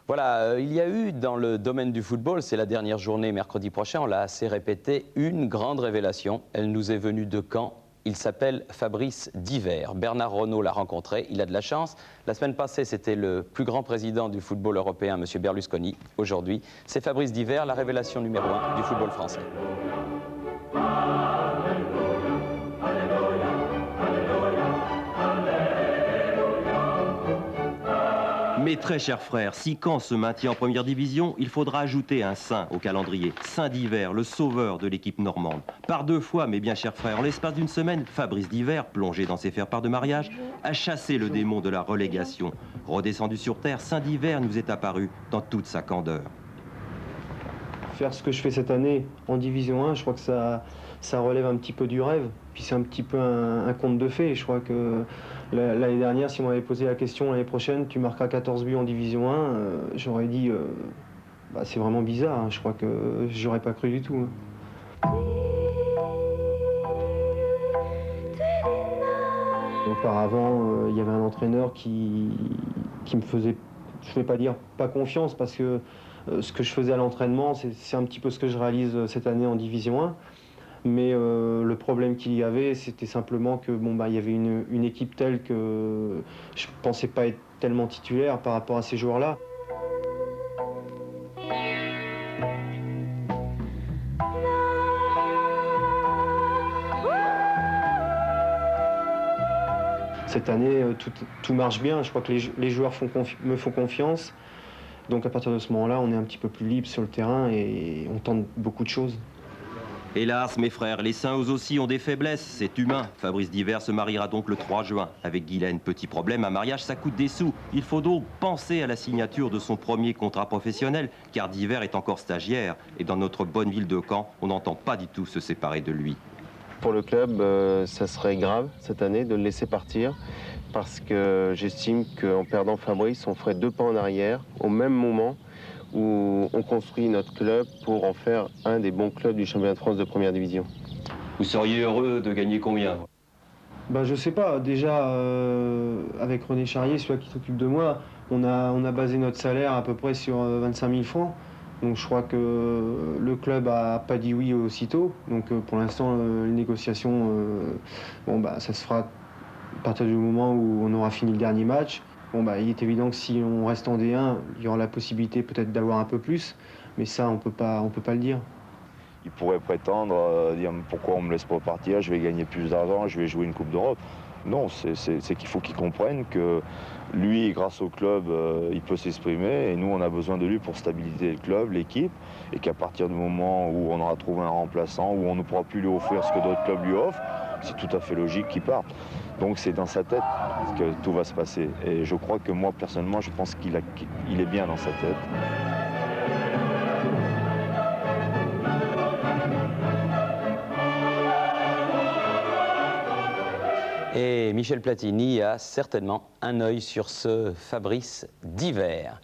Voilà, il y a eu dans le domaine du football, c'est la dernière journée mercredi prochain, on l'a assez répété, une grande révélation. Elle nous est venue de Caen. Il s'appelle Fabrice Divert. Bernard Renault l'a rencontré, il a de la chance. La semaine passée, c'était le plus grand président du football européen, M. Berlusconi. Aujourd'hui, c'est Fabrice Divert, la révélation numéro 1 du football français. Mes très chers frères, si Caen se maintient en première division, il faudra ajouter un saint au calendrier. Saint Divert, le sauveur de l'équipe normande. Par 2 fois, mes bien chers frères, en l'espace d'une semaine, Fabrice Divert, plongé dans ses faire-part de mariage, a chassé le démon de la relégation. Redescendu sur terre, Saint Divert nous est apparu dans toute sa candeur. Faire ce que je fais cette année en Division 1, je crois que ça relève un petit peu du rêve. Puis c'est un petit peu un conte de fées. Je crois que l'année dernière, si on m'avait posé la question l'année prochaine, tu marqueras 14 buts en Division 1, j'aurais dit, c'est vraiment bizarre. Hein. Je crois que j'aurais pas cru du tout. Hein. Auparavant, il y avait un entraîneur qui me faisait, je ne vais pas dire pas confiance, parce que ce que je faisais à l'entraînement, c'est un petit peu ce que je réalise cette année en Division 1. Mais le problème qu'il y avait, c'était simplement que il y avait une équipe telle que je ne pensais pas être tellement titulaire par rapport à ces joueurs-là. Cette année, tout marche bien. Je crois que les joueurs me font confiance. Donc à partir de ce moment-là, on est un petit peu plus libre sur le terrain et on tente beaucoup de choses. Hélas, mes frères, les saints eux aussi ont des faiblesses, c'est humain. Fabrice Divert se mariera donc le 3 juin avec Guylaine. Petit problème, un mariage, ça coûte des sous. Il faut donc penser à la signature de son premier contrat professionnel, car Divert est encore stagiaire. Et dans notre bonne ville de Caen, on n'entend pas du tout se séparer de lui. Pour le club, ça serait grave cette année de le laisser partir, parce que j'estime qu'en perdant Fabrice, on ferait 2 pas en arrière au même moment où on construit notre club pour en faire un des bons clubs du championnat de France de première division. Vous seriez heureux de gagner combien? Je sais pas, déjà avec René Charrier, celui qui s'occupe de moi, on a basé notre salaire à peu près sur 25 000 francs. Donc je crois que le club a pas dit oui aussitôt. Donc pour l'instant, les négociations, ça se fera à partir du moment où on aura fini le dernier match. Il est évident que si on reste en D1, il y aura la possibilité peut-être d'avoir un peu plus, mais ça, on peut pas le dire. Il pourrait prétendre, dire pourquoi on me laisse pas partir, je vais gagner plus d'argent, je vais jouer une Coupe d'Europe. Non, c'est qu'il faut qu'il comprenne que lui, grâce au club, il peut s'exprimer, et nous, on a besoin de lui pour stabiliser le club, l'équipe, et qu'à partir du moment où on aura trouvé un remplaçant, où on ne pourra plus lui offrir ce que d'autres clubs lui offrent, c'est tout à fait logique qu'il parte. Donc c'est dans sa tête que tout va se passer. Et je crois que moi, personnellement, je pense qu'il est bien dans sa tête. Et Michel Platini a certainement un œil sur ce Fabrice Divert.